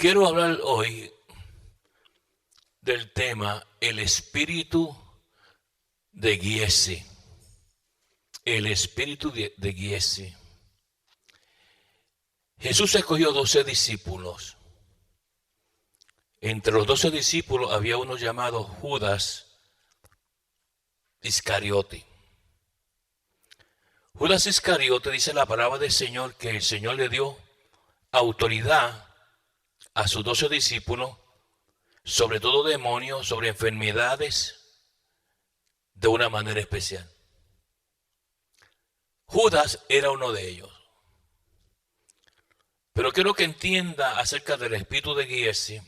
Quiero hablar hoy del tema el espíritu de Giezi. El espíritu de Giezi. Jesús escogió 12 discípulos. Entre los 12 discípulos había uno llamado Judas Iscariote. Judas Iscariote, dice la palabra del Señor, que el Señor le dio autoridad a sus 12 discípulos sobre todo demonios, sobre enfermedades, de una manera especial. Judas era uno de ellos. Pero quiero que entienda acerca del espíritu de Giezi.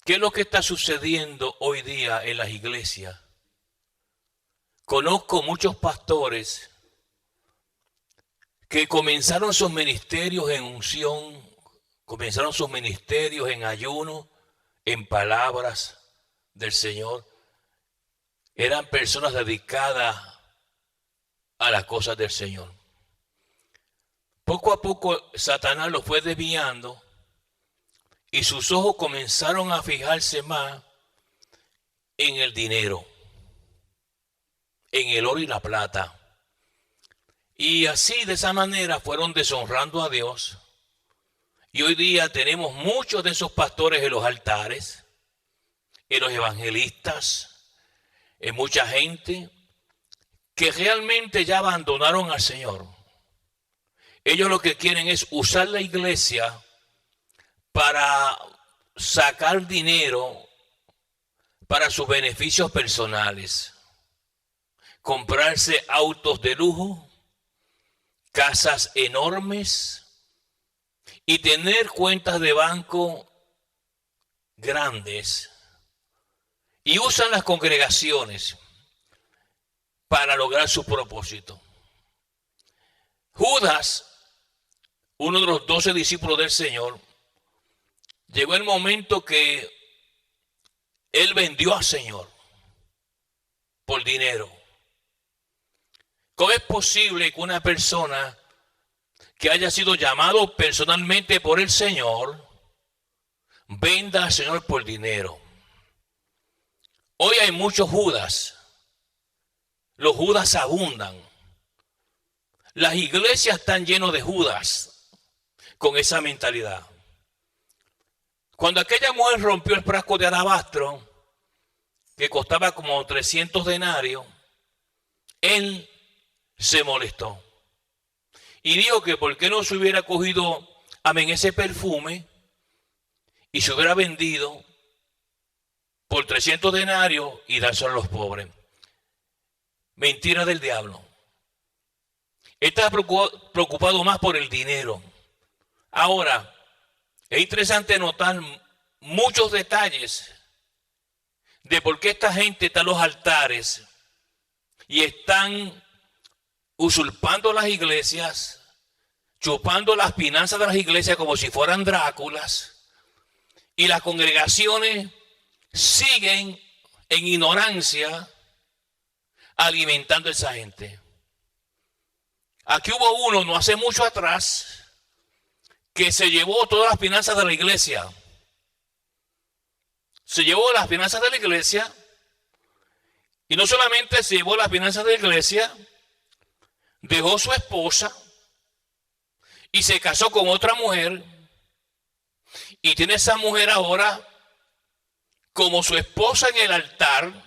¿Qué es lo que está sucediendo hoy día en las iglesias? Conozco muchos pastores que comenzaron sus ministerios en unción, comenzaron sus ministerios en ayuno, en palabras del Señor. Eran personas dedicadas a las cosas del Señor. Poco a poco Satanás los fue desviando y sus ojos comenzaron a fijarse más en el dinero, en el oro y la plata. Y así, de esa manera, fueron deshonrando a Dios. Y hoy día tenemos muchos de esos pastores en los altares, en los evangelistas, en mucha gente que realmente ya abandonaron al Señor. Ellos lo que quieren es usar la iglesia para sacar dinero para sus beneficios personales. Comprarse autos de lujo, casas enormes y tener cuentas de banco grandes. Y usan las congregaciones para lograr su propósito. Judas, uno de los 12 discípulos del Señor, llegó el momento que él vendió al Señor por dinero. ¿Cómo es posible que una persona que haya sido llamado personalmente por el Señor venda al Señor por dinero? Hoy hay muchos Judas. Los Judas abundan. Las iglesias están llenas de Judas con esa mentalidad. Cuando aquella mujer rompió el frasco de alabastro, que costaba como 300 denarios, él se molestó. Y dijo que por qué no se hubiera cogido, ese perfume y se hubiera vendido por 300 denarios y dárselo a los pobres. Mentira del diablo. Él estaba preocupado más por el dinero. Ahora, es interesante notar muchos detalles de por qué esta gente está en los altares y están usurpando las iglesias, chupando las finanzas de las iglesias como si fueran Dráculas, y las congregaciones siguen en ignorancia alimentando a esa gente. Aquí hubo uno no hace mucho atrás que se llevó todas las finanzas de la iglesia. Se llevó las finanzas de la iglesia y no solamente se llevó las finanzas de la iglesia, dejó su esposa y se casó con otra mujer y tiene esa mujer ahora como su esposa en el altar.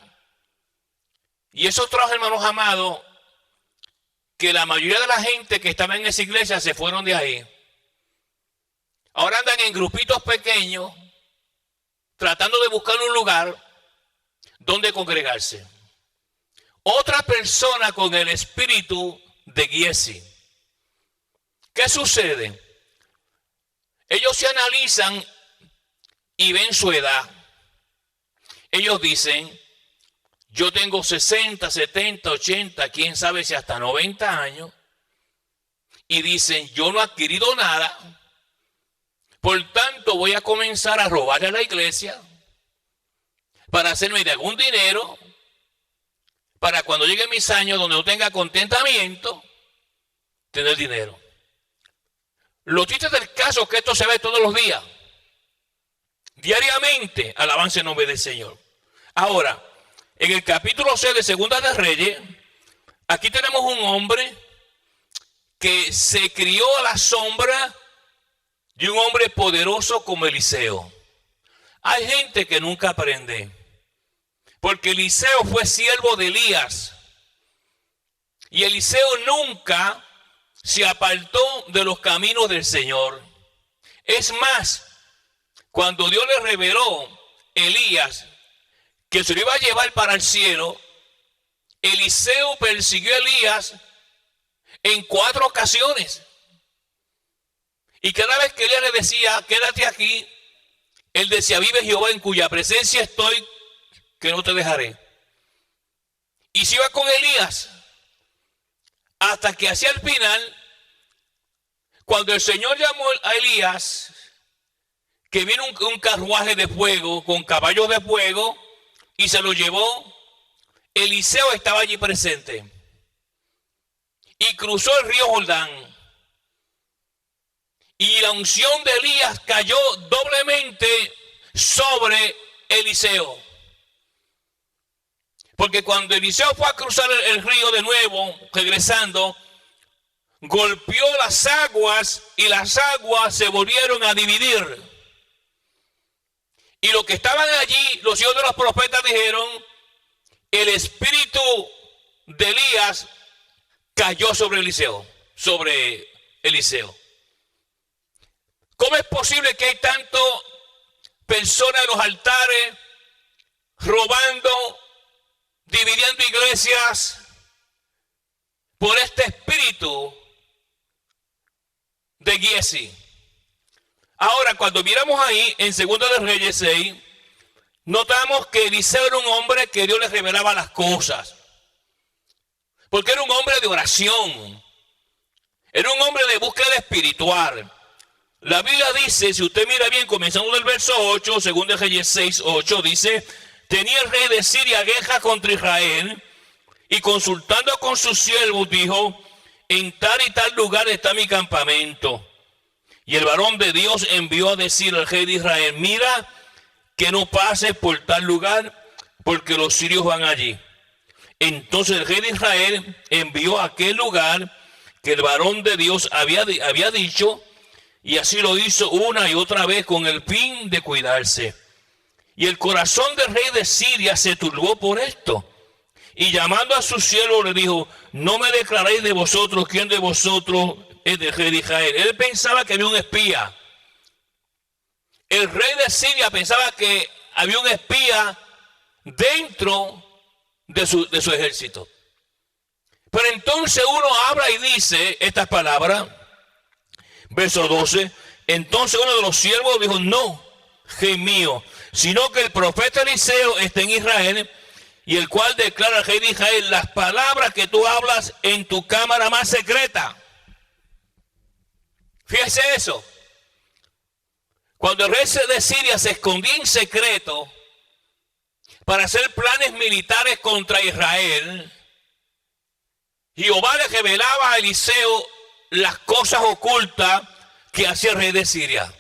Y eso trajo, hermanos amados, que la mayoría de la gente que estaba en esa iglesia se fueron de ahí. Ahora andan en grupitos pequeños tratando de buscar un lugar donde congregarse. Otra persona con el espíritu de Giezi. ¿Qué sucede? Ellos se analizan y ven su edad. Ellos dicen, yo tengo 60, 70, 80, quién sabe si hasta 90 años. Y dicen, yo no he adquirido nada. Por tanto, voy a comenzar a robarle a la iglesia para hacerme de algún dinero, para cuando lleguen mis años donde no tenga contentamiento, tener dinero. Lo triste del caso es que esto se ve todos los días. Diariamente, alabanza en nombre del Señor. Ahora, en el capítulo 6 de Segunda de Reyes, aquí tenemos un hombre que se crió a la sombra de un hombre poderoso como Eliseo. Hay gente que nunca aprende, porque Eliseo fue siervo de Elías. Y Eliseo nunca se apartó de los caminos del Señor. Es más, cuando Dios le reveló a Elías que se lo iba a llevar para el cielo, Eliseo persiguió a Elías en 4 ocasiones. Y cada vez que Elías le decía, quédate aquí, él decía, vive Jehová en cuya presencia estoy, que no te dejaré. Y se iba con Elías hasta que hacia el final, cuando el Señor llamó a Elías, que vino un carruaje de fuego con caballos de fuego y se lo llevó, Eliseo estaba allí presente y cruzó el río Jordán. Y la unción de Elías cayó doblemente sobre Eliseo. Porque cuando Eliseo fue a cruzar el río de nuevo, regresando, golpeó las aguas y las aguas se volvieron a dividir. Y los que estaban allí, los hijos de los profetas dijeron, el espíritu de Elías cayó sobre Eliseo. ¿Cómo es posible que hay tanto personas en los altares robando, dividiendo iglesias por este espíritu de Giezi? Ahora, cuando miramos ahí en 2 de Reyes 6, notamos que Eliseo era un hombre que Dios le revelaba las cosas. Porque era un hombre de oración. Era un hombre de búsqueda espiritual. La Biblia dice, si usted mira bien, comenzando del verso 8, 2 de Reyes 6, 8, dice, tenía el rey de Siria guerra contra Israel, y consultando con sus siervos dijo, en tal y tal lugar está mi campamento. Y el varón de Dios envió a decir al rey de Israel, mira que no pases por tal lugar, porque los sirios van allí. Entonces el rey de Israel envió a aquel lugar que el varón de Dios había dicho, y así lo hizo una y otra vez con el fin de cuidarse. Y el corazón del rey de Siria se turbó por esto. Y llamando a su siervo le dijo, no me declaréis de vosotros quién de vosotros es del rey de Israel. Él pensaba que había un espía. El rey de Siria pensaba que había un espía dentro de su ejército. Pero entonces uno habla y dice estas palabras, verso 12, entonces uno de los siervos dijo, no, rey mío, sino que el profeta Eliseo está en Israel, y el cual declara al rey de Israel las palabras que tú hablas en tu cámara más secreta. Fíjese eso. Cuando el rey de Siria se escondía en secreto para hacer planes militares contra Israel, Jehová le revelaba a Eliseo las cosas ocultas que hacía el rey de Siria.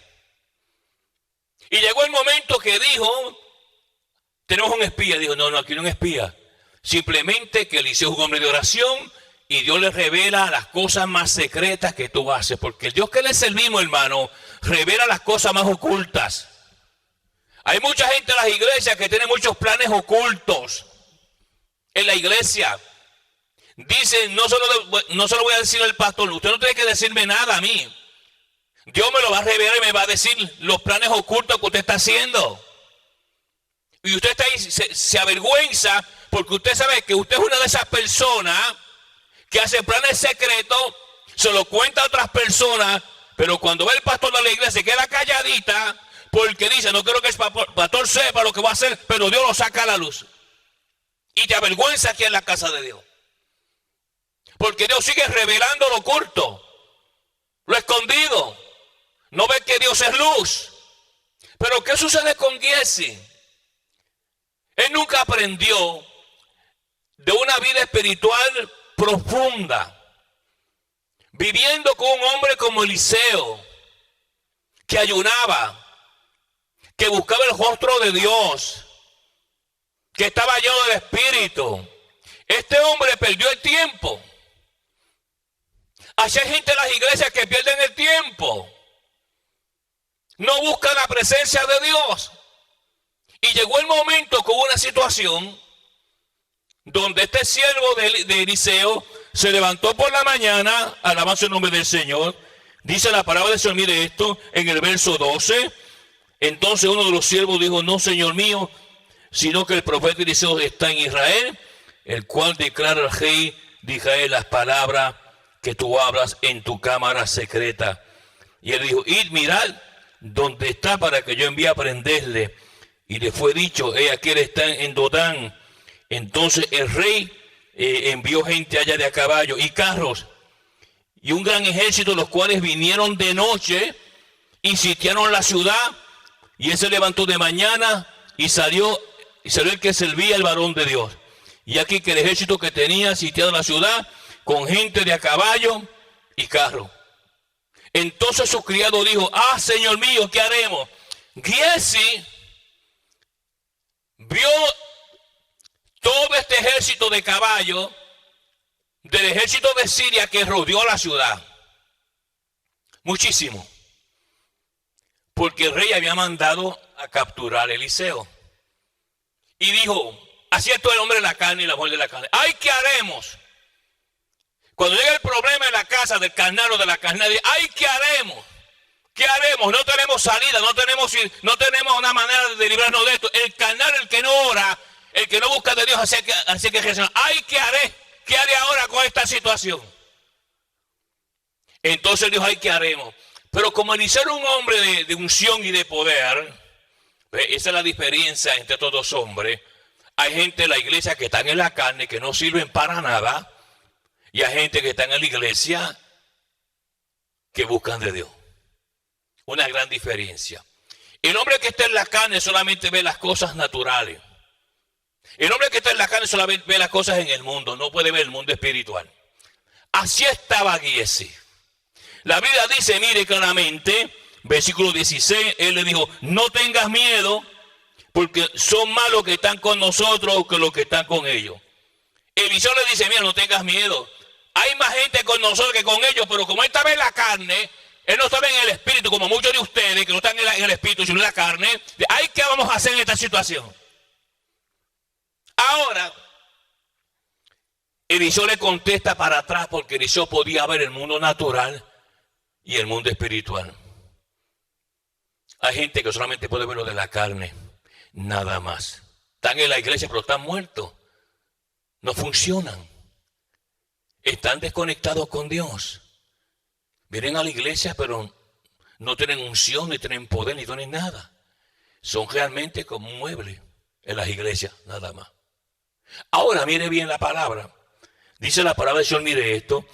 Y llegó el momento que dijo, tenemos un espía. Dijo, no, aquí no hay un espía. Simplemente que Eliseo es un hombre de oración y Dios le revela las cosas más secretas que tú haces. Porque el Dios que le servimos, hermano, revela las cosas más ocultas. Hay mucha gente en las iglesias que tiene muchos planes ocultos en la iglesia. Dicen, no se lo voy a decir al pastor, usted no tiene que decirme nada a mí. Dios me lo va a revelar y me va a decir los planes ocultos que usted está haciendo. Y usted está ahí, se avergüenza porque usted sabe que usted es una de esas personas que hace planes secretos, se lo cuenta a otras personas, pero cuando ve el pastor de la iglesia se queda calladita porque dice, no quiero que el pastor sepa lo que va a hacer, pero Dios lo saca a la luz. Y te avergüenza aquí en la casa de Dios. Porque Dios sigue revelando lo oculto, lo escondido. No ve que Dios es luz. Pero ¿qué sucede con Giezi? Él nunca aprendió de una vida espiritual profunda. viviendo con un hombre como Eliseo, que ayunaba, que buscaba el rostro de Dios, que estaba lleno del Espíritu. Este hombre perdió el tiempo. Así hay gente en las iglesias que pierden el tiempo. No buscan la presencia de Dios. Y llegó el momento con una situación donde este siervo de Eliseo se levantó por la mañana, alabando el nombre del Señor. Dice la palabra del Señor, mire esto, en el verso 12. Entonces uno de los siervos dijo, no, Señor mío, sino que el profeta Eliseo está en Israel, el cual declara al rey de Israel las palabras que tú hablas en tu cámara secreta. Y él dijo, id, mirad dónde está para que yo envíe a prenderle. Y le fue dicho, aquí él está en Dotán. Entonces el rey envió gente allá de a caballo y carros y un gran ejército, los cuales vinieron de noche y sitiaron la ciudad. Y él se levantó de mañana y salió el que servía al varón de Dios. Y aquí que el ejército que tenía sitiado la ciudad con gente de a caballo y carro. Entonces su criado dijo, Señor mío, ¿qué haremos? Giezi vio todo este ejército de caballo del ejército de Siria que rodeó la ciudad. Muchísimo. Porque el rey había mandado a capturar a Eliseo. Y dijo, así es todo el hombre de la carne y la mujer de la carne. ¡Ay, qué haremos! Cuando llega el problema en la casa del carnal o de la carnal, ¡ay, qué haremos! ¿Qué haremos? No tenemos salida, no tenemos una manera de librarnos de esto. El carnal, el que no ora, el que no busca de Dios, así que reacciona. ¡Ay, qué haré! ¿Qué haré ahora con esta situación? Entonces dijo, ¡ay, qué haremos! Pero como Eliseo era un hombre de unción y de poder, esa es la diferencia entre estos dos hombres. Hay gente en la iglesia que están en la carne, que no sirven para nada. Y hay gente que está en la iglesia que buscan de Dios. Una gran diferencia. El hombre que está en la carne solamente ve las cosas naturales. El hombre que está en la carne solamente ve las cosas en el mundo. No puede ver el mundo espiritual. Así estaba Giezi. La Biblia dice, mire claramente, versículo 16, él le dijo, no tengas miedo, porque son más los que están con nosotros que los que están con ellos. Eliseo le dice, mira, no tengas miedo. Hay más gente con nosotros que con ellos, pero como él estaba en la carne, él no estaba en el espíritu, como muchos de ustedes que no están en el espíritu, sino en la carne. ¿Ay, qué vamos a hacer en esta situación? Ahora, Eliseo le contesta para atrás, porque Eliseo podía ver el mundo natural y el mundo espiritual. Hay gente que solamente puede ver lo de la carne, nada más. Están en la iglesia, pero están muertos. No funcionan. Están desconectados con Dios. Vienen a la iglesia, pero no tienen unción, ni tienen poder, ni tienen nada. Son realmente como un mueble en las iglesias, nada más. Ahora mire bien la palabra. Dice la palabra del Señor, mire esto.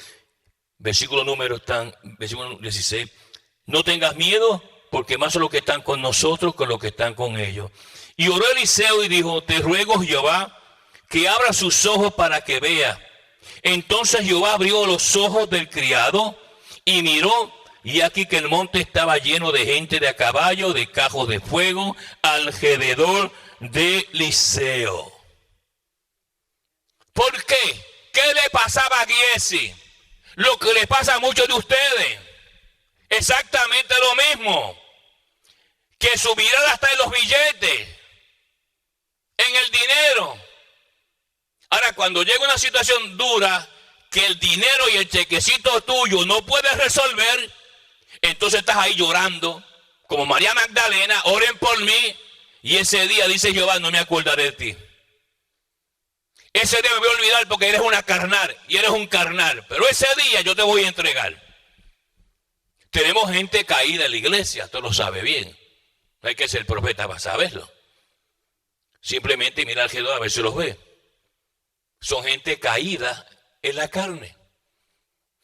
Versículo 16. No tengas miedo, porque más son los que están con nosotros que los que están con ellos. Y oró Eliseo y dijo, te ruego, Jehová, que abra sus ojos para que vea. Entonces Jehová abrió los ojos del criado y miró, y aquí que el monte estaba lleno de gente de a caballo, de cajos de fuego, alrededor de Eliseo. ¿Por qué? ¿Qué le pasaba a Giezi? Lo que le pasa a muchos de ustedes. Exactamente lo mismo. Que su mirada está en los billetes, en el dinero. Ahora, cuando llega una situación dura, que el dinero y el chequecito tuyo no puedes resolver, entonces estás ahí llorando, como María Magdalena, oren por mí, y ese día dice Jehová, no me acordaré de ti. Ese día me voy a olvidar porque eres una carnal, y eres un carnal, pero ese día yo te voy a entregar. Tenemos gente caída en la iglesia, tú lo sabes bien. No hay que ser profeta para saberlo. Simplemente mirar alrededor a ver si los ve. Son gente caída en la carne.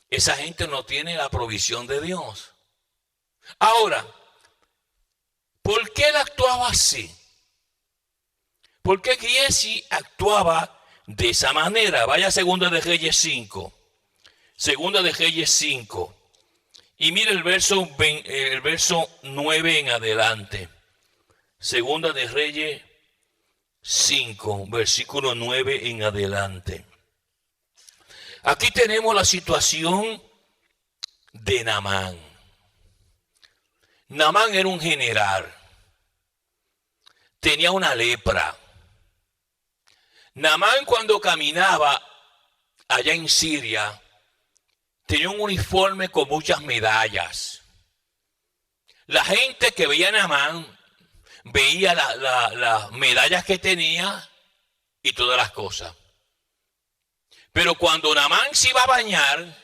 Esa gente no tiene la provisión de Dios. Ahora, ¿por qué él actuaba así? ¿Por qué Giezi actuaba de esa manera? Vaya a Segunda de Reyes 5. Segunda de Reyes 5. Y mira el verso 9 en adelante. Segunda de Reyes 5, versículo 9 en adelante. Aquí tenemos la situación de Naamán. Naamán era un general. Tenía una lepra. Naamán, cuando caminaba allá en Siria, tenía un uniforme con muchas medallas. La gente que veía a Naamán veía las medallas que tenía y todas las cosas. Pero cuando Naamán se iba a bañar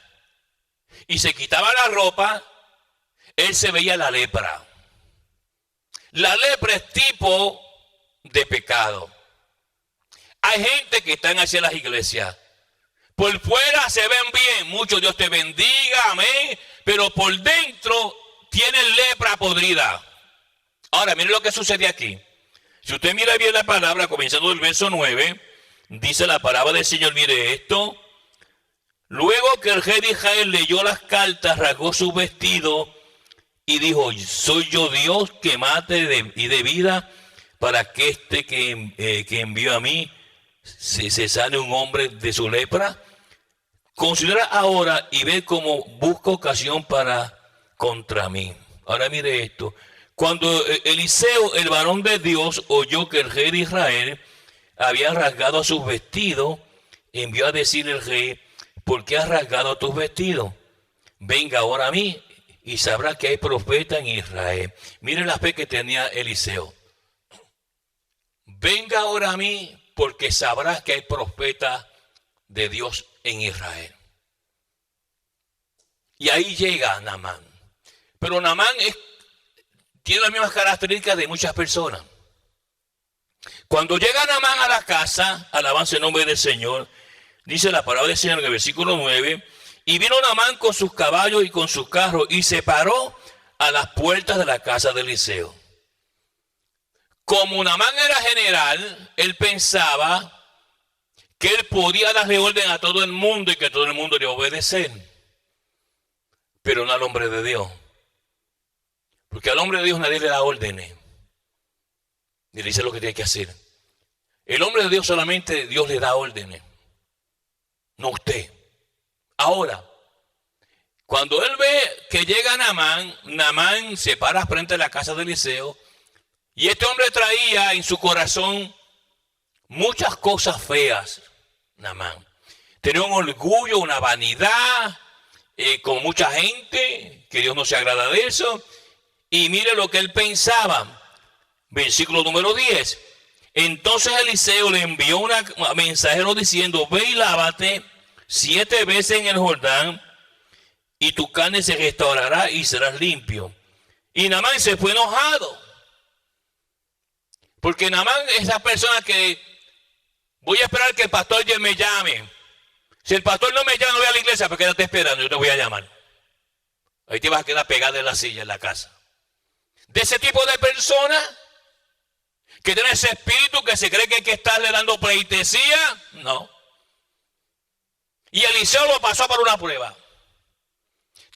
y se quitaba la ropa, él se veía la lepra. La lepra es tipo de pecado. Hay gente que están hacia las iglesias. Por fuera se ven bien, mucho Dios te bendiga, amén. Pero por dentro tienen lepra podrida. Ahora, mire lo que sucede aquí. Si usted mira bien la palabra, comenzando del verso 9, dice la palabra del Señor, mire esto. Luego que el rey de Israel leyó las cartas, rasgó su vestido y dijo, soy yo Dios que mate y de vida para que que envió a mí se sane un hombre de su lepra. Considera ahora y ve cómo busca ocasión contra mí. Ahora mire esto. Cuando Eliseo, el varón de Dios, oyó que el rey de Israel había rasgado sus vestidos, envió a decir el rey, ¿por qué has rasgado tus vestidos? Venga ahora a mí y sabrá que hay profeta en Israel. Miren la fe que tenía Eliseo. Venga ahora a mí porque sabrás que hay profeta de Dios en Israel. Y ahí llega Naamán. Pero Naamán tiene las mismas características de muchas personas. Cuando llega Naamán a la casa, alabanza el nombre del Señor, dice la palabra del Señor en el versículo 9, y vino Naamán con sus caballos y con sus carros y se paró a las puertas de la casa de Eliseo. Como Naamán era general, él pensaba que él podía darle orden a todo el mundo y que todo el mundo le obedecía. Pero no al hombre de Dios. Porque al hombre de Dios nadie le da órdenes. Ni le dice lo que tiene que hacer. El hombre de Dios solamente Dios le da órdenes. No usted. Ahora, cuando él ve que llega Naamán, Naamán se para frente a la casa de Eliseo. Y este hombre traía en su corazón muchas cosas feas, Naamán. Tenía un orgullo, una vanidad, con mucha gente, que Dios no se agrada de eso. Y mire lo que él pensaba. Versículo número 10. Entonces Eliseo le envió un mensajero diciendo, ve y lávate 7 veces en el Jordán, y tu carne se restaurará y serás limpio. Y Naamán se fue enojado. Porque Naamán es esa persona que voy a esperar que el pastor ya me llame. Si el pastor no me llama, no voy a la iglesia, porque quédate esperando, yo te voy a llamar. Ahí te vas a quedar pegado en la silla, en la casa. De ese tipo de personas que tiene ese espíritu que se cree que hay que estarle dando pleitesía, no. Y Eliseo lo pasó por una prueba.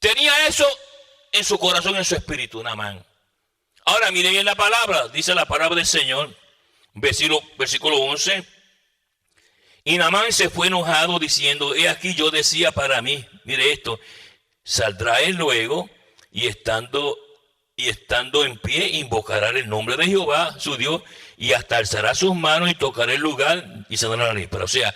Tenía eso en su corazón, en su espíritu, Naamán. Ahora miren bien la palabra, dice la palabra del Señor, versículo 11. Y Naamán se fue enojado diciendo, he aquí yo decía para mí, mire esto, saldrá él luego y estando en pie invocará el nombre de Jehová, su Dios, y hasta alzará sus manos y tocará el lugar y se dará la lepra. O sea,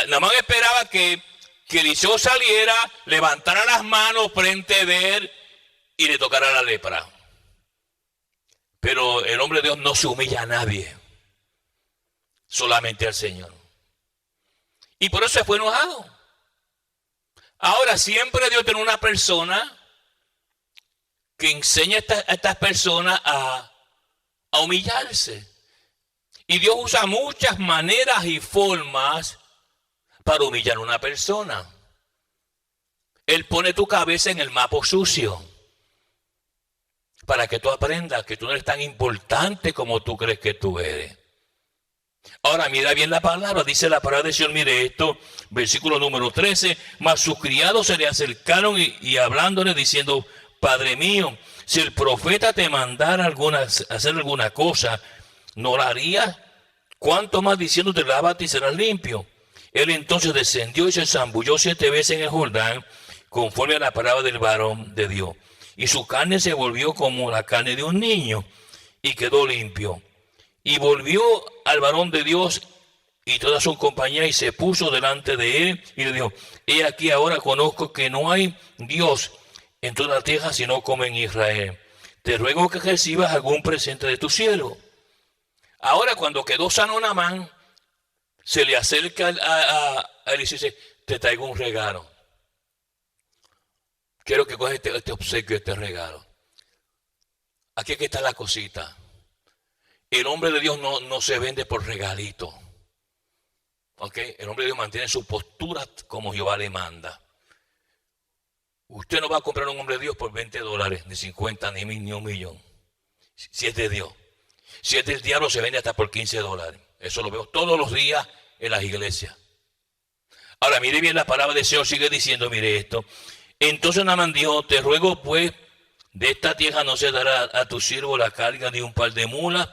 Naamán esperaba que Eliseo saliera, levantara las manos frente de él y le tocara la lepra. Pero el hombre de Dios no se humilla a nadie, solamente al Señor. Y por eso se fue enojado. Ahora, siempre Dios tiene una persona que enseña a estas personas a humillarse. Y Dios usa muchas maneras y formas para humillar a una persona. Él pone tu cabeza en el mapa sucio para que tú aprendas que tú no eres tan importante como tú crees que tú eres. Ahora mira bien la palabra, dice la palabra del Señor, mire esto, versículo número 13, mas sus criados se le acercaron y hablándole diciendo, Padre mío, si el profeta te mandara hacer alguna cosa, ¿no la harías? ¿Cuánto más diciéndote, lávate y serás limpio? Él entonces descendió y se zambulló 7 veces en el Jordán, conforme a la palabra del varón de Dios. Y su carne se volvió como la carne de un niño, y quedó limpio. Y volvió al varón de Dios y toda su compañía y se puso delante de él y le dijo, he aquí ahora conozco que no hay Dios en toda la tierra sino como en Israel. Te ruego que recibas algún presente de tu siervo. Ahora cuando quedó sano Naamán, se le acerca a él y dice, te traigo un regalo. Quiero que coges este obsequio, este regalo. Aquí es que está la cosita. El hombre de Dios no se vende por regalito. ¿Okay? El hombre de Dios mantiene su postura como Jehová le manda. Usted no va a comprar un hombre de Dios por $20, ni 50, ni 1000, ni 1.000.000. Si es de Dios. Si es del diablo, se vende hasta por $15. Eso lo veo todos los días en las iglesias. Ahora, mire bien la palabra del Señor, sigue diciendo, mire esto. Entonces Naamán dijo, te ruego pues, de esta tierra no se dará a tu siervo la carga ni un par de mulas,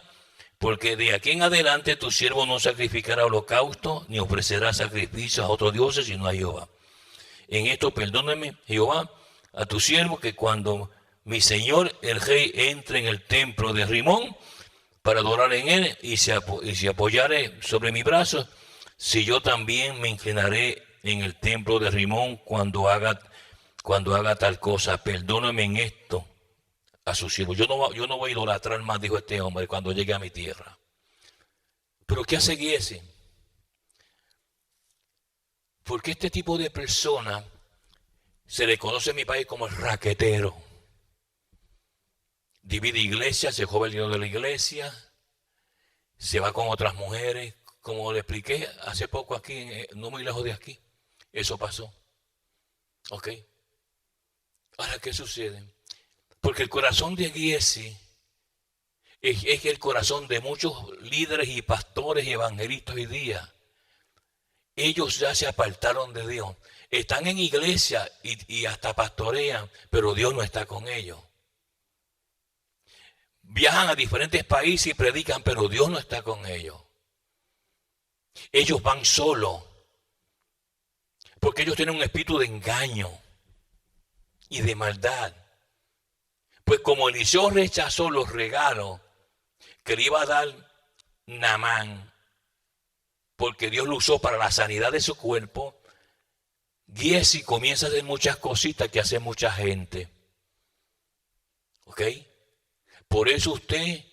porque de aquí en adelante tu siervo no sacrificará holocausto, ni ofrecerá sacrificios a otros dioses, sino a Jehová. En esto perdóname, Jehová, a tu siervo, que cuando mi señor el rey entre en el templo de Rimón, para adorar en él, y se apoyare sobre mi brazo, si yo también me inclinaré en el templo de Rimón cuando haga tal cosa, perdóname en esto a su siervo. Yo no voy a idolatrar más, dijo este hombre, cuando llegue a mi tierra. Pero ¿qué hace Giesi? Porque este tipo de persona se le conoce en mi país como el raquetero. Divide iglesia, se joba el dinero de la iglesia, se va con otras mujeres, como le expliqué hace poco aquí, no muy lejos de aquí. Eso pasó. ¿Ok? Ahora, ¿qué sucede? Porque el corazón de Giesi es el corazón de muchos líderes y pastores y evangelistas hoy día. Ellos ya se apartaron de Dios. Están en iglesia y hasta pastorean, pero Dios no está con ellos. Viajan a diferentes países y predican, pero Dios no está con ellos. Ellos van solos, porque ellos tienen un espíritu de engaño y de maldad. Pues como Eliseo rechazó los regalos que le iba a dar Naamán, porque Dios lo usó para la sanidad de su cuerpo, Giesi comienza a hacer muchas cositas que hace mucha gente. ¿Ok? Por eso usted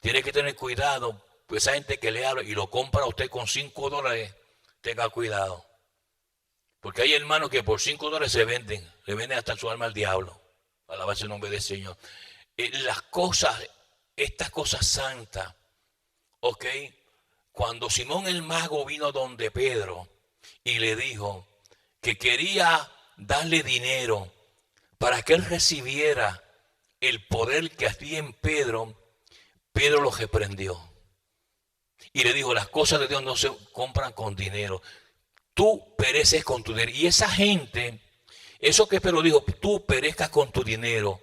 tiene que tener cuidado, pues esa gente que le habla y lo compra a usted con $5, tenga cuidado. Porque hay hermanos que por $5 se venden, le venden hasta su alma al diablo. Alabarse el nombre del Señor. Las cosas, estas cosas santas, ¿ok? Cuando Simón el mago vino donde Pedro y le dijo que quería darle dinero para que él recibiera el poder que había en Pedro, Pedro lo reprendió. Y le dijo, las cosas de Dios no se compran con dinero. Tú pereces con tu dinero. Y esa gente, eso que Pedro dijo, tú perezcas con tu dinero.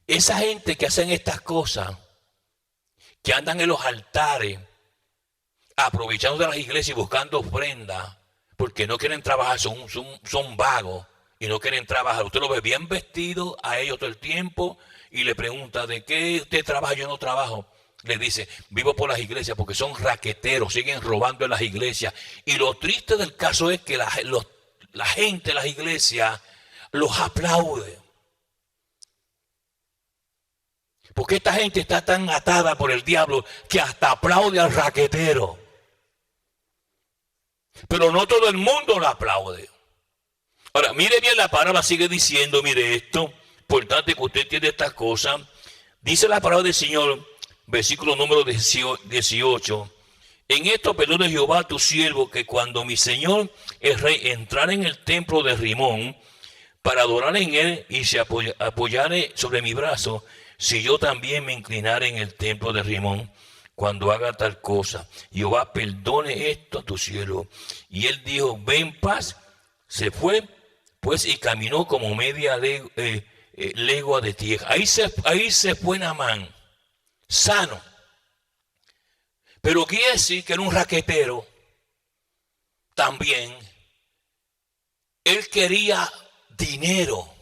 Esa gente que hacen estas cosas, que andan en los altares, aprovechando de las iglesias y buscando ofrendas, porque no quieren trabajar, son vagos y no quieren trabajar. Usted lo ve bien vestido a ellos todo el tiempo y le pregunta, ¿de qué usted trabaja? Yo no trabajo. Le dice, vivo por las iglesias, porque son raqueteros, siguen robando en las iglesias. Y lo triste del caso es que la gente de las iglesias los aplaude. Porque esta gente está tan atada por el diablo que hasta aplaude al raquetero. Pero no todo el mundo lo aplaude. Ahora, mire bien la palabra, sigue diciendo, mire esto, importante que usted entienda estas cosas. Dice la palabra del Señor, versículo número 18. En esto perdone Jehová a tu siervo, que cuando mi Señor el rey entrara en el templo de Rimón, para adorar en él y se apoyare sobre mi brazo, si yo también me inclinare en el templo de Rimón, cuando haga tal cosa. Jehová perdone esto a tu siervo. Y él dijo, ve en paz. Se fue, pues, y caminó como media legua de tierra. Ahí se fue Naamán, sano. Pero Giesi, que era un raquetero, también, él quería dinero.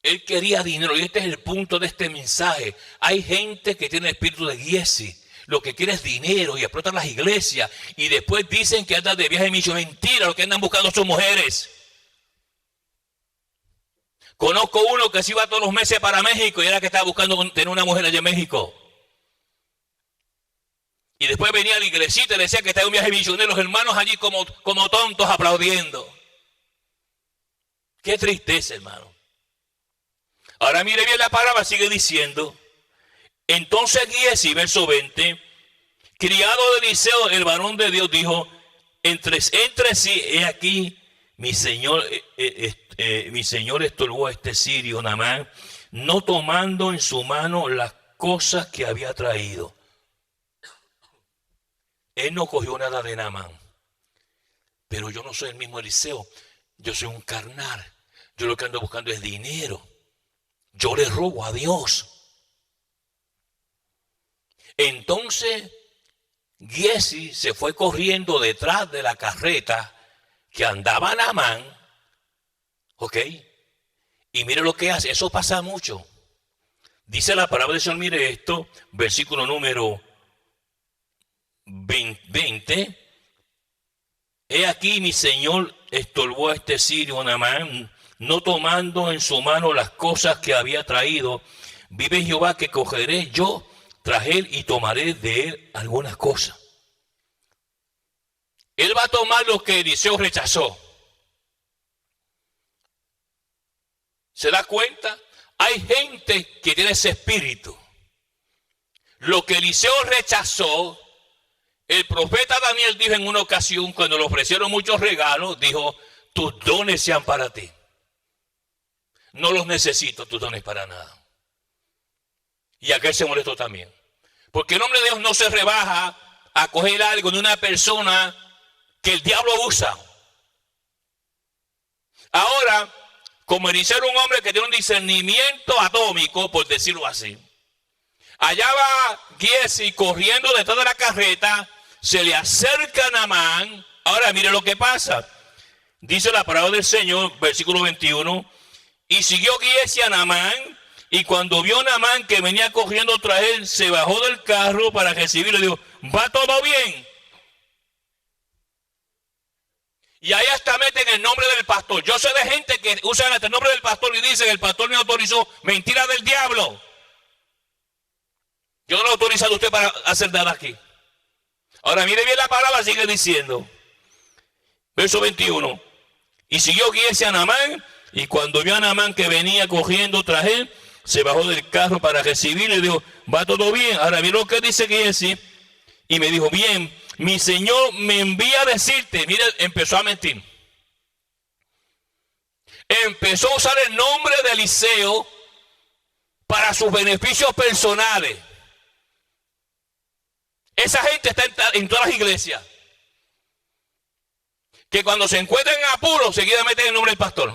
Él quería dinero. Y este es el punto de este mensaje. Hay gente que tiene el espíritu de Giesi. Lo que quiere es dinero y explotan las iglesias. Y después dicen que andan de viaje de misión. Mentira, lo que andan buscando son mujeres. Conozco uno que se iba todos los meses para México y era que estaba buscando tener una mujer allá en México. Y después venía a la iglesita y le decía que estaba en un viaje misionero. Los hermanos allí como tontos aplaudiendo. Qué tristeza, hermano. Ahora mire bien la palabra, sigue diciendo. Entonces Giesi, verso 20, criado de Eliseo, el varón de Dios, dijo, entre sí, he aquí, mi señor estorbó a este sirio, Naamán, no tomando en su mano las cosas que había traído. Él no cogió nada de Naamán. Pero yo no soy el mismo Eliseo. Yo soy un carnal. Yo lo que ando buscando es dinero. Yo le robo a Dios. Entonces Giesi se fue corriendo detrás de la carreta que andaba Naamán. ¿Ok? Y mire lo que hace. Eso pasa mucho. Dice la palabra del Señor, mire esto, versículo número 20. He aquí mi señor estorbó a este sirio Naamán, no tomando en su mano las cosas que había traído. Vive Jehová que cogeré yo tras él y tomaré de él algunas cosas. Él va a tomar lo que Eliseo rechazó. ¿Se da cuenta? Hay gente que tiene ese espíritu. Lo que Eliseo rechazó, el profeta Daniel dijo en una ocasión, cuando le ofrecieron muchos regalos, dijo, tus dones sean para ti. No los necesito, tus dones para nada. Y aquel se molestó también. Porque el hombre de Dios no se rebaja a coger algo de una persona que el diablo usa. Ahora, como Eliseo era un hombre que tiene un discernimiento atómico, por decirlo así, allá va Giesi corriendo detrás de la carreta, se le acerca a Naamán. Ahora mire lo que pasa. Dice la palabra del Señor, versículo 21, y siguió Giesi a Naamán, y cuando vio Naamán que venía corriendo tras él, se bajó del carro para recibirlo y dijo, ¿va todo bien? Y ahí hasta meten el nombre del pastor. Yo sé de gente que usan hasta el nombre del pastor y dicen, el pastor me autorizó. Mentira del diablo. Yo no lo he autorizado a usted para hacer nada aquí. Ahora mire bien la palabra, sigue diciendo. Verso 21. Y siguió Giesi a Naamán, y cuando vio a Naamán que venía cogiendo tras él, se bajó del carro para recibirle y dijo, ¿va todo bien? Ahora mira lo que dice Giesi. Y me dijo, bien, mi señor me envía a decirte. Mire, empezó a mentir. Empezó a usar el nombre de Eliseo para sus beneficios personales. Esa gente está en todas las iglesias. Que cuando se encuentran en apuro, seguida meten el nombre del pastor.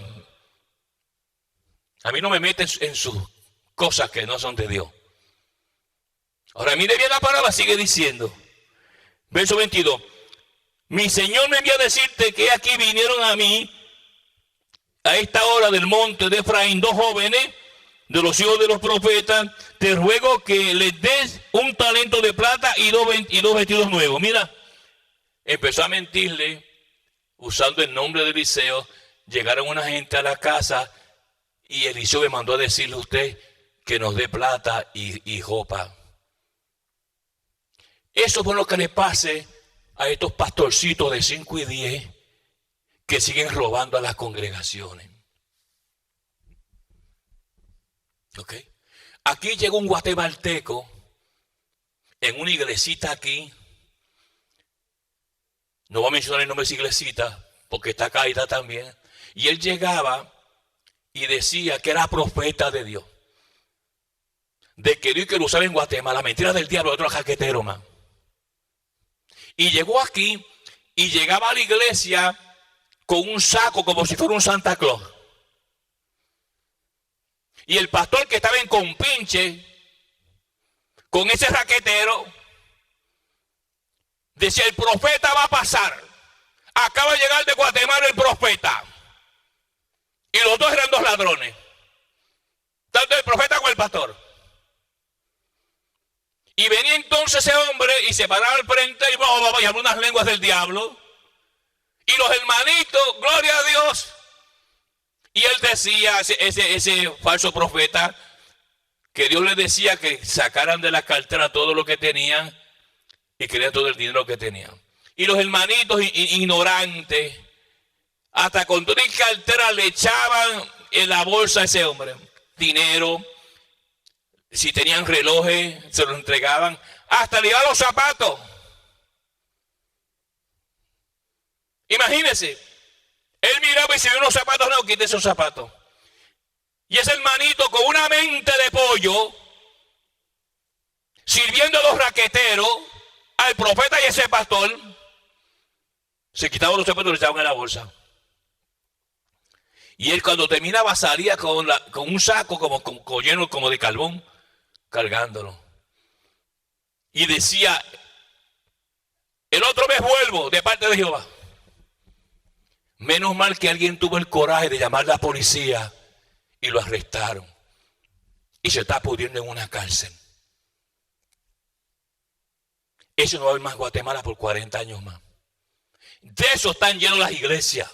A mí no me meten en sus cosas que no son de Dios. Ahora mire bien la palabra, sigue diciendo. Verso 22. Mi Señor me envía a decirte que aquí vinieron a mí a esta hora del monte de Efraín dos jóvenes de los hijos de los profetas. Te ruego que les des un talento de plata y dos vestidos nuevos. Mira, empezó a mentirle usando el nombre de Eliseo. Llegaron una gente a la casa y Eliseo me mandó a decirle a usted que nos dé plata y ropa. Eso fue lo que le pase a estos pastorcitos de 5 y 10 que siguen robando a las congregaciones. ¿Ok? Aquí llegó un guatemalteco en una iglesita aquí. No voy a mencionar el nombre de esa iglesita porque está caída también. Y él llegaba y decía que era profeta de Dios. de que Dios que lo usaba en Guatemala, mentira del diablo, otro jaquetero más. Y llegó aquí y llegaba a la iglesia con un saco como si fuera un Santa Claus. Y el pastor que estaba en compinche con ese raquetero decía: el profeta va a pasar. Acaba de llegar de Guatemala el profeta. Y los dos eran dos ladrones. Tanto el profeta como el pastor. Y venía entonces ese hombre y se paraba al frente y hablaba unas lenguas del diablo. Y los hermanitos, gloria a Dios. Y él decía, ese falso profeta, que Dios les decía que sacaran de la cartera todo lo que tenían y querían todo el dinero que tenían. Y los hermanitos ignorantes, hasta con toda la cartera le echaban en la bolsa a ese hombre dinero. Si tenían relojes, se los entregaban. Hasta le iban los zapatos. Imagínense. Él miraba y si ve unos zapatos, no, quite esos zapatos. Y ese hermanito con una mente de pollo, sirviendo a los raqueteros, al profeta y a ese pastor, se quitaban los zapatos y los echaban en la bolsa. Y él cuando terminaba salía con un saco como lleno como de carbón, cargándolo. Y decía: el otro mes vuelvo de parte de Jehová. Menos mal que alguien tuvo el coraje de llamar a la policía y lo arrestaron. Y se está pudriendo en una cárcel. Eso no va a haber más Guatemala por 40 años más. De eso están llenas las iglesias.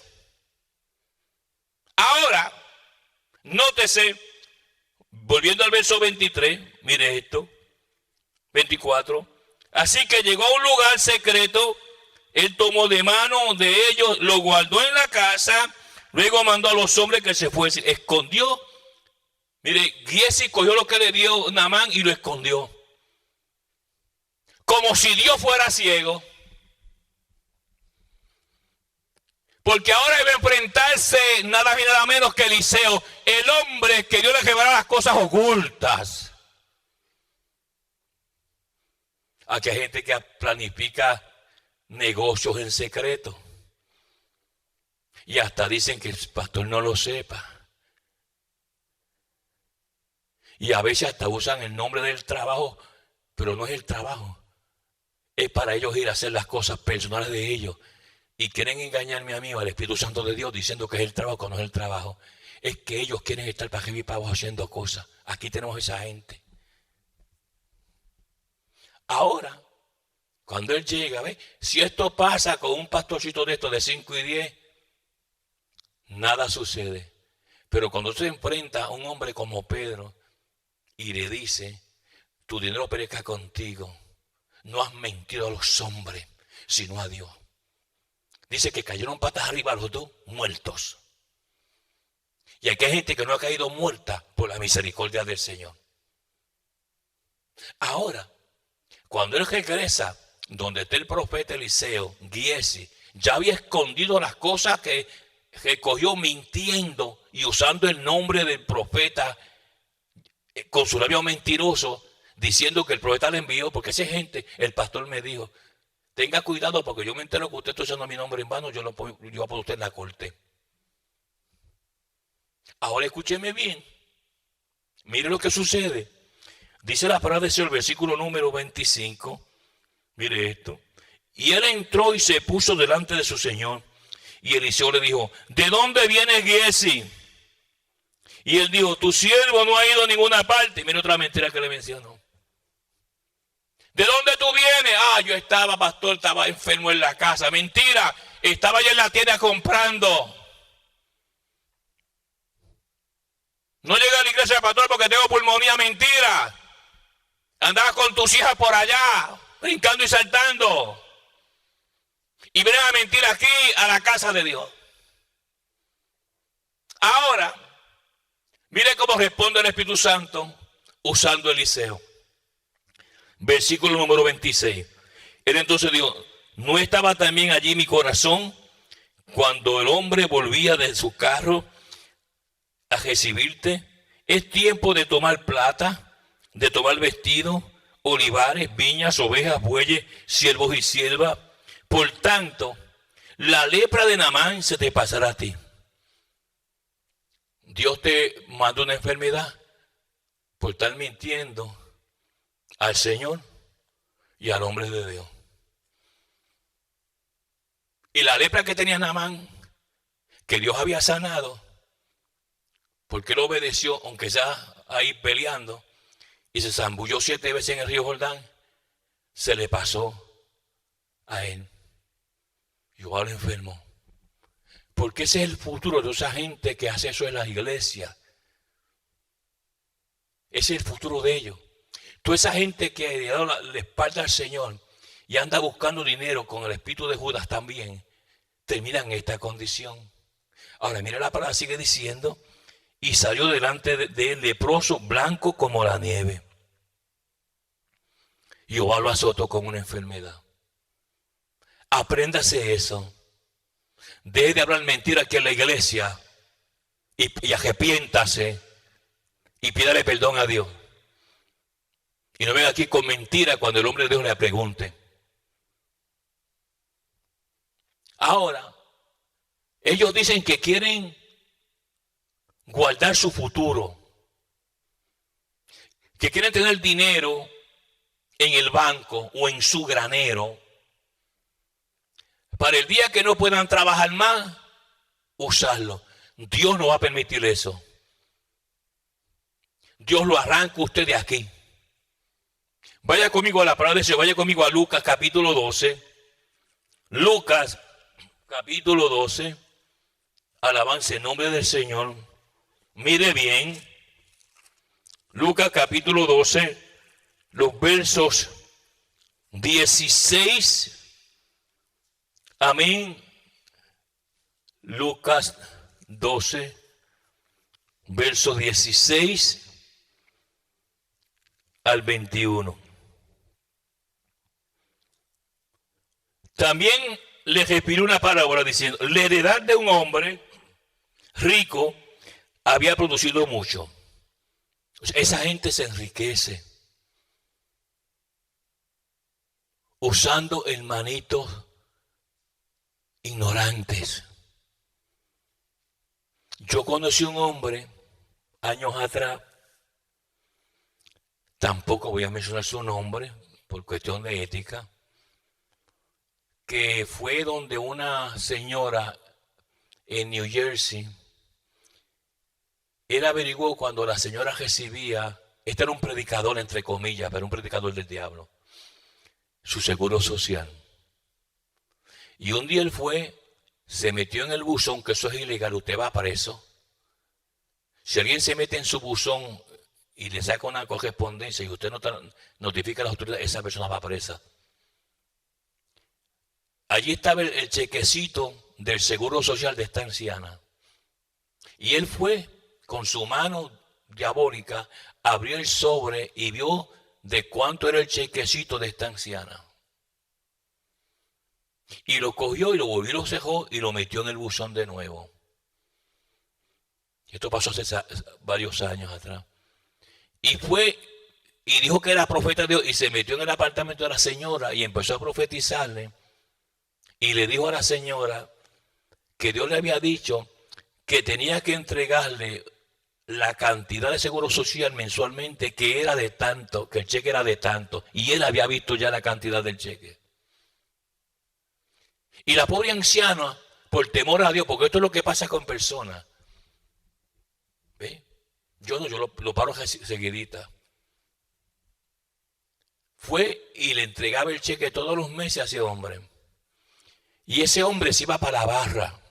Ahora, nótese, volviendo al verso 23, mire esto, 24. Así que llegó a un lugar secreto, él tomó de mano de ellos, lo guardó en la casa, luego mandó a los hombres que se fuesen, escondió. Mire, Giesi cogió lo que le dio Naamán y lo escondió. Como si Dios fuera ciego. Porque ahora debe enfrentarse nada más y nada menos que Eliseo, el hombre que Dios le revelará las cosas ocultas. Aquí hay gente que planifica negocios en secreto. Y hasta dicen que el pastor no lo sepa. Y a veces hasta usan el nombre del trabajo, pero no es el trabajo. Es para ellos ir a hacer las cosas personales de ellos. Y quieren engañarme a mí o al Espíritu Santo de Dios diciendo que es el trabajo cuando no es el trabajo. Es que ellos quieren estar para arriba y para abajo haciendo cosas. Aquí tenemos esa gente. Ahora, cuando él llega, ¿ve? Si esto pasa con un pastorcito de estos de 5 y 10, nada sucede. Pero cuando se enfrenta a un hombre como Pedro y le dice: tu dinero perezca contigo, no has mentido a los hombres, sino a Dios. Dice que cayeron patas arriba los dos muertos. Y aquí hay gente que no ha caído muerta por la misericordia del Señor. Ahora, cuando él regresa, donde está el profeta Eliseo, Giesi, ya había escondido las cosas que recogió mintiendo y usando el nombre del profeta con su labio mentiroso, diciendo que el profeta le envió, porque esa gente, el pastor me dijo: tenga cuidado porque yo me entero que usted está usando mi nombre en vano, yo voy a poner usted en la corte. Ahora escúcheme bien. Mire lo que sucede. Dice la palabra de Dios, el versículo número 25. Mire esto. Y él entró y se puso delante de su señor. Y Eliseo le dijo: ¿de dónde viene Giesi? Y él dijo: tu siervo no ha ido a ninguna parte. Y mire otra mentira que le mencionó. ¿De dónde tú vienes? Ah, yo estaba, pastor, estaba enfermo en la casa. Mentira, estaba allá en la tienda comprando. No llegué a la iglesia, pastor, porque tengo pulmonía. Mentira. Andaba con tus hijas por allá, brincando y saltando. Y vienen a mentir aquí a la casa de Dios. Ahora, mire cómo responde el Espíritu Santo usando Eliseo. Versículo número 26. Él entonces dijo: ¿no estaba también allí mi corazón cuando el hombre volvía de su carro a recibirte? Es tiempo de tomar plata de tomar vestido, olivares, viñas, ovejas, bueyes, siervos y siervas. Por tanto, la lepra de Naamán se te pasará a ti. Dios te manda una enfermedad por estar mintiendo al Señor y al hombre de Dios. Y la lepra que tenía Naamán, que Dios había sanado, porque él obedeció, aunque sea ahí peleando, y se zambulló 7 veces en el río Jordán, se le pasó a él. Y igual enfermo. Porque ese es el futuro de esa gente que hace eso en las iglesias. Ese es el futuro de ellos. Toda esa gente que le ha dado la espalda al Señor y anda buscando dinero con el espíritu de Judas también, termina en esta condición. Ahora mira, la palabra sigue diciendo, y salió delante de él leproso, blanco como la nieve. Y Jehová lo azotó con una enfermedad. Apréndase eso. Deje de hablar mentira aquí en la iglesia y arrepiéntase y pídale perdón a Dios. Y no venga aquí con mentira cuando el hombre de Dios le pregunte. Ahora, ellos dicen que quieren guardar su futuro, que quieren tener dinero en el banco o en su granero para el día que no puedan trabajar más, usarlo. Dios no va a permitir eso. Dios lo arranca usted de aquí. Vaya conmigo a la palabra de Dios, vaya conmigo a Lucas capítulo 12. Lucas capítulo 12. Alabanza en nombre del Señor. Mire bien. Lucas capítulo 12, los versos 16. Amén. Lucas 12, versos 16 al 21. También le refirió una parábola diciendo, la heredad de un hombre rico había producido mucho. O sea, esa gente se enriquece usando hermanitos ignorantes. Yo conocí un hombre años atrás, tampoco voy a mencionar su nombre por cuestión de ética, que fue donde una señora en New Jersey. Él averiguó cuando la señora recibía, este era un predicador entre comillas, pero un predicador del diablo, su seguro social. Y un día él fue, se metió en el buzón, que eso es ilegal, usted va preso. Si alguien se mete en su buzón y le saca una correspondencia y usted no notifica a las autoridades, esa persona va presa. Allí estaba el chequecito del seguro social de esta anciana. Y él fue con su mano diabólica, abrió el sobre y vio de cuánto era el chequecito de esta anciana. Y lo cogió y lo volvió y lo cejó y lo metió en el buzón de nuevo. Esto pasó hace varios años atrás. Y fue y dijo que era profeta de Dios y se metió en el apartamento de la señora y empezó a profetizarle. Y le dijo a la señora que Dios le había dicho que tenía que entregarle la cantidad de seguro social mensualmente, que era de tanto, que el cheque era de tanto, y él había visto ya la cantidad del cheque. Y la pobre anciana, por temor a Dios, porque esto es lo que pasa con personas, ¿ve? Yo lo paro seguidita. Fue y le entregaba el cheque todos los meses a ese hombre. Y ese hombre se iba para la barra.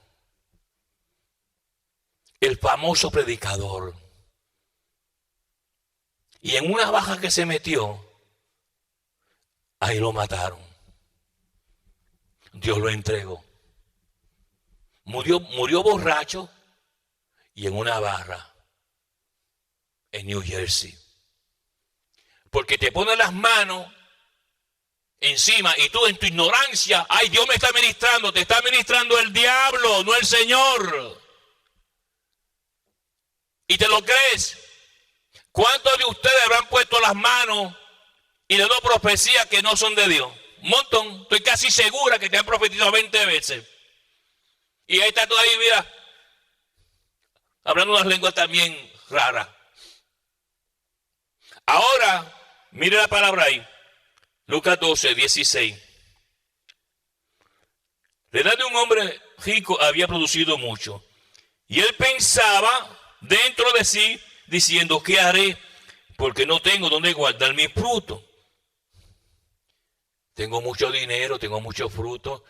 El famoso predicador. Y en una baja que se metió, ahí lo mataron. Dios lo entregó. Murió borracho y en una barra en New Jersey. Porque te ponen las manos encima y tú en tu ignorancia, ay, Dios me está ministrando, te está ministrando el diablo, no el Señor. Y te lo crees. ¿Cuántos de ustedes habrán puesto las manos y le doy profecías que no son de Dios? Un montón. Estoy casi segura que te han profetizado 20 veces. Y ahí está todavía, mira, hablando unas lenguas también raras. Ahora, mire la palabra ahí. Lucas 12, 16. La edad de un hombre rico había producido mucho. Y él pensaba dentro de sí, diciendo, ¿qué haré? Porque no tengo donde guardar mi fruto. Tengo mucho dinero, tengo mucho fruto.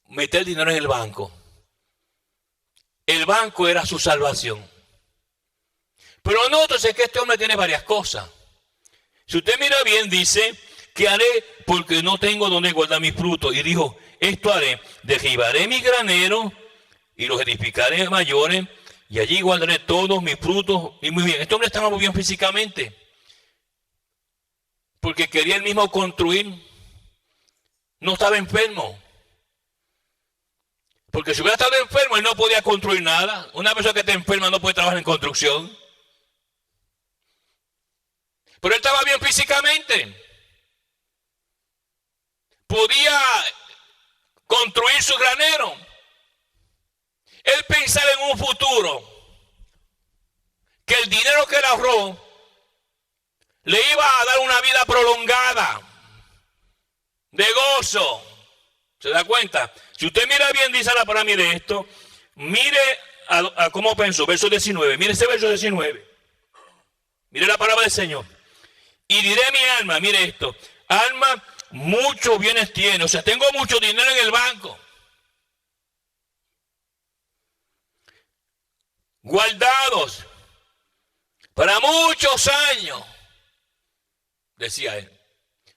Meter el dinero en el banco. El banco era su salvación. Pero nótese que este hombre tiene varias cosas. Si usted mira bien, dice, ¿qué haré? Porque no tengo donde guardar mis frutos. Y dijo, esto haré, derribaré mi granero y los edificaré mayores, y allí guardaré todos mis frutos. Y muy bien, este hombre estaba muy bien físicamente, porque quería él mismo construir. No estaba enfermo. Porque si hubiera estado enfermo, él no podía construir nada. Una persona que está enferma no puede trabajar en construcción. Pero él estaba bien físicamente. Podía construir su granero. Él pensaba en un futuro, que el dinero que él ahorró le iba a dar una vida prolongada, de gozo. ¿Se da cuenta? Si usted mira bien, dice la palabra, mire esto, mire a cómo pensó, verso 19, mire ese verso 19, mire la palabra del Señor. Y diré a mi alma, mire esto, alma, muchos bienes tiene, o sea, tengo mucho dinero en el banco, guardados para muchos años, decía él.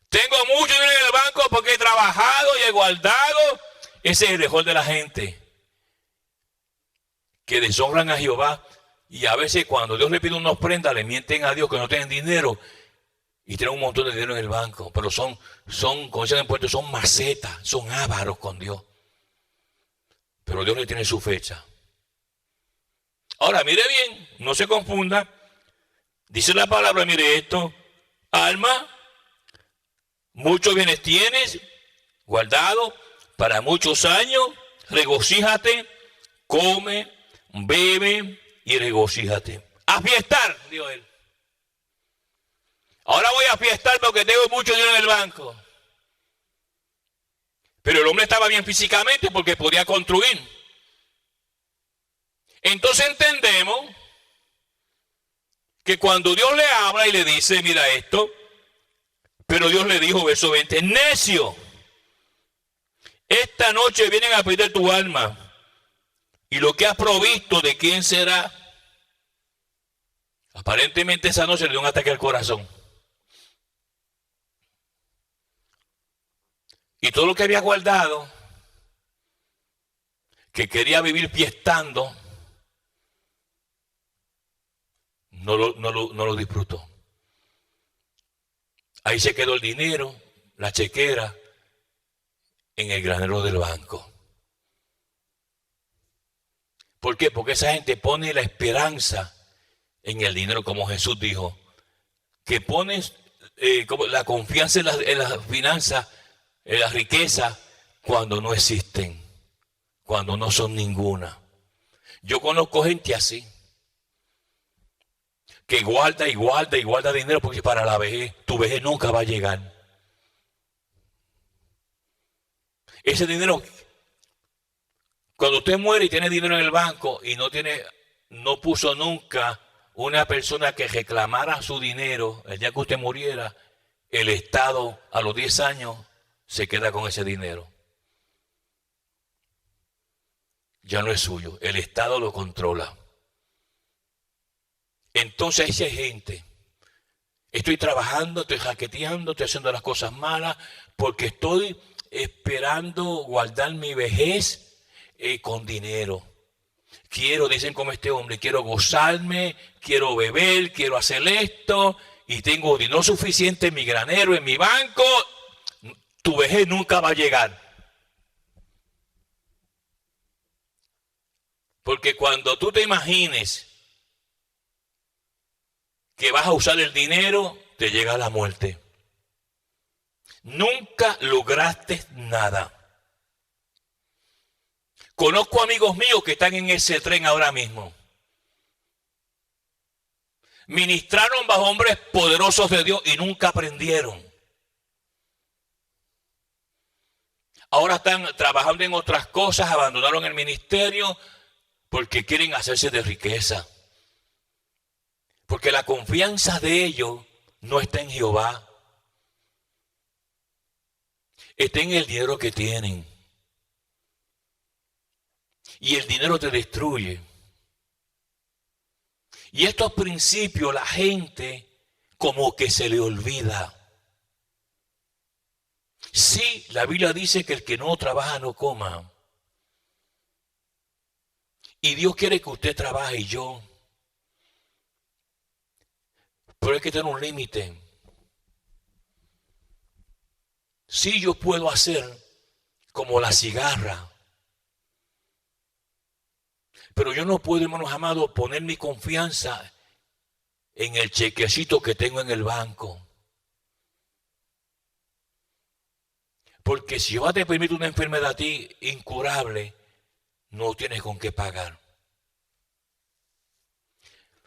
Tengo mucho dinero en el banco porque he trabajado y he guardado. Ese es el error de la gente, que deshonran a Jehová, y a veces cuando Dios le pide una ofrenda le mienten a Dios que no tienen dinero y tienen un montón de dinero en el banco, pero son como dicen en Puerto, son macetas, son ávaros con Dios. Pero Dios le tiene su fecha. Ahora, mire bien, no se confunda. Dice la palabra, mire esto, alma, muchos bienes tienes, guardado para muchos años, regocíjate, come, bebe y regocíjate. A fiestar, dijo él. Ahora voy a fiestar porque tengo mucho dinero en el banco. Pero el hombre estaba bien físicamente porque podía construir. Entonces entendemos que cuando Dios le habla y le dice, mira esto, pero Dios le dijo, verso 20, necio, esta noche vienen a pedir tu alma, y lo que has provisto, ¿de quién será? Aparentemente esa noche le dio un ataque al corazón. Y todo lo que había guardado, que quería vivir fiestando, no lo disfrutó. Ahí se quedó el dinero, la chequera, en el granero del banco. ¿Por qué? Porque esa gente pone la esperanza en el dinero, como Jesús dijo, que pones la confianza en las finanzas, en las riquezas, cuando no existen, cuando no son ninguna. Yo conozco gente así, que guarda y guarda y guarda dinero, porque para la vejez, tu vejez nunca va a llegar. Ese dinero, cuando usted muere y tiene dinero en el banco y no puso nunca una persona que reclamara su dinero, el día que usted muriera, el Estado a los 10 años se queda con ese dinero. Ya no es suyo, el Estado lo controla. Entonces hay gente, estoy trabajando, estoy jaqueteando, estoy haciendo las cosas malas, porque estoy esperando guardar mi vejez con dinero. Quiero, dicen como este hombre, quiero gozarme, quiero beber, quiero hacer esto, y tengo dinero suficiente en mi granero, en mi banco. Tu vejez nunca va a llegar. Porque cuando tú te imagines que vas a usar el dinero, te llega la muerte. Nunca lograste nada. Conozco amigos míos que están en ese tren ahora mismo. Ministraron bajo hombres poderosos de Dios y nunca aprendieron. Ahora están trabajando en otras cosas, abandonaron el ministerio porque quieren hacerse de riqueza. Porque la confianza de ellos no está en Jehová. Está en el dinero que tienen. Y el dinero te destruye. Y estos principios la gente como que se le olvida. Sí, la Biblia dice que el que no trabaja no coma. Y Dios quiere que usted trabaje y yo. Pero hay que tener un límite. Sí, yo puedo hacer como la cigarra. Pero yo no puedo, hermanos amados, poner mi confianza en el chequecito que tengo en el banco. Porque si Jehová te permite una enfermedad a ti incurable, no tienes con qué pagar.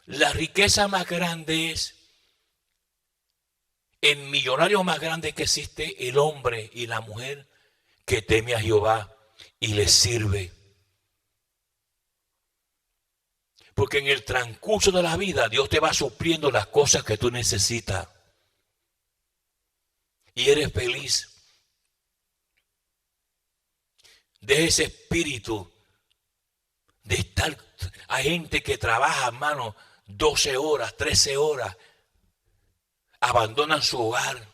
La riqueza más grande es, el millonario más grande que existe, el hombre y la mujer que teme a Jehová y le sirve. Porque en el transcurso de la vida Dios te va supliendo las cosas que tú necesitas. Y eres feliz. De ese espíritu de estar. Hay gente que trabaja, hermano, 12 horas, 13 horas. Abandonan su hogar.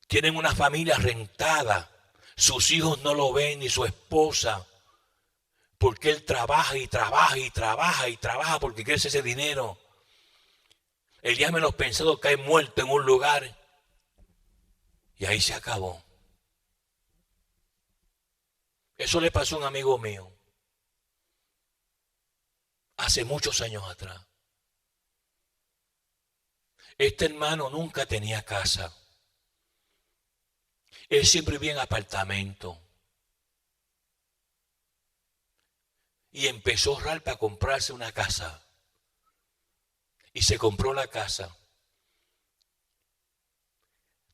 Tienen una familia rentada. Sus hijos no lo ven, ni su esposa. Porque él trabaja y trabaja y trabaja y trabaja porque quiere ese dinero. El día menos pensado cae muerto en un lugar. Y ahí se acabó. Eso le pasó a un amigo mío. Hace muchos años atrás. Este hermano nunca tenía casa. Él siempre vivía en apartamento. Y empezó a ahorrar para comprarse una casa. Y se compró la casa.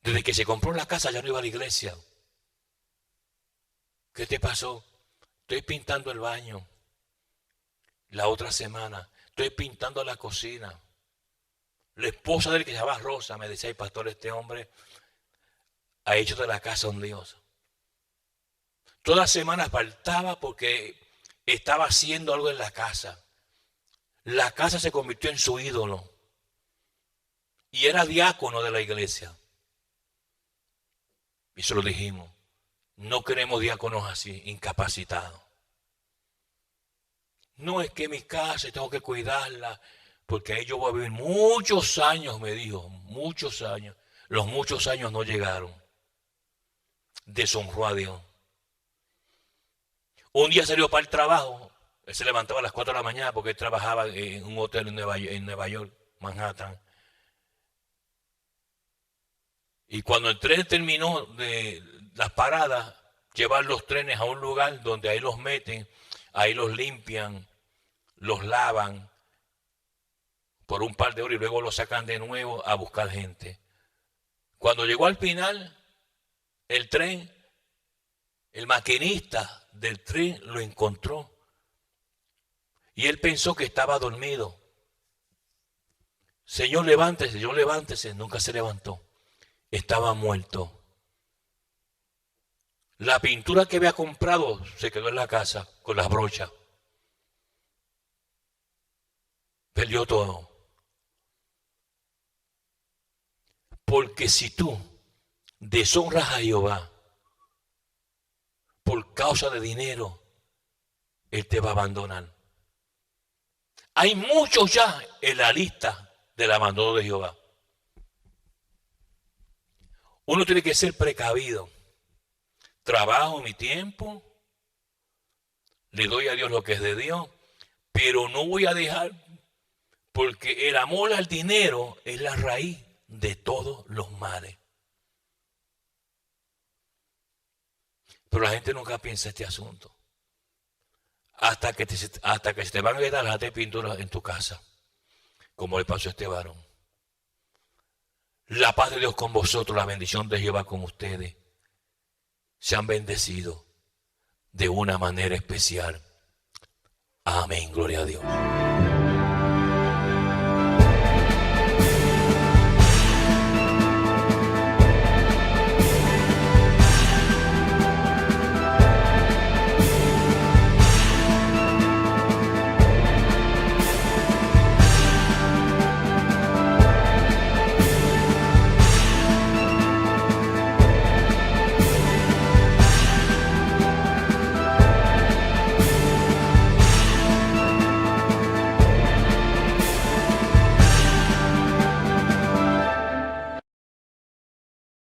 Desde que se compró la casa ya no iba a la iglesia. ¿Qué te pasó? Estoy pintando el baño. La otra semana estoy pintando la cocina. La esposa de él, que se llama Rosa, me decía: ay, pastor, este hombre ha hecho de la casa un Dios. Todas las semanas faltaba porque estaba haciendo algo en la casa. La casa se convirtió en su ídolo. Y era diácono de la iglesia. Y se lo dijimos. No queremos diáconos así, incapacitados. No es que mi casa tengo que cuidarla, porque ahí yo voy a vivir muchos años, me dijo, muchos años. Los muchos años no llegaron. Deshonró a Dios. Un día salió para el trabajo. Él se levantaba a las 4 de la mañana porque él trabajaba en un hotel en Nueva York, Manhattan. Y cuando el tren terminó de las paradas, llevar los trenes a un lugar donde ahí los meten, ahí los limpian, los lavan por un par de horas y luego los sacan de nuevo a buscar gente. Cuando llegó al final, el tren, el maquinista del tren lo encontró. Y él pensó que estaba dormido. Señor, levántese, nunca se levantó. Estaba muerto. La pintura que había comprado se quedó en la casa con las brochas. Perdió todo. Porque si tú deshonras a Jehová por causa de dinero, Él te va a abandonar. Hay muchos ya en la lista del abandono de Jehová. Uno tiene que ser precavido. Trabajo mi tiempo, le doy a Dios lo que es de Dios, pero no voy a dejar Porque el amor al dinero es la raíz de todos los males. Pero la gente nunca piensa este asunto. Hasta que se te van a quedar las de pintura en tu casa, como le pasó a este varón. La paz de Dios con vosotros, la bendición de Jehová con ustedes. Se han bendecido de una manera especial. Amén, gloria a Dios.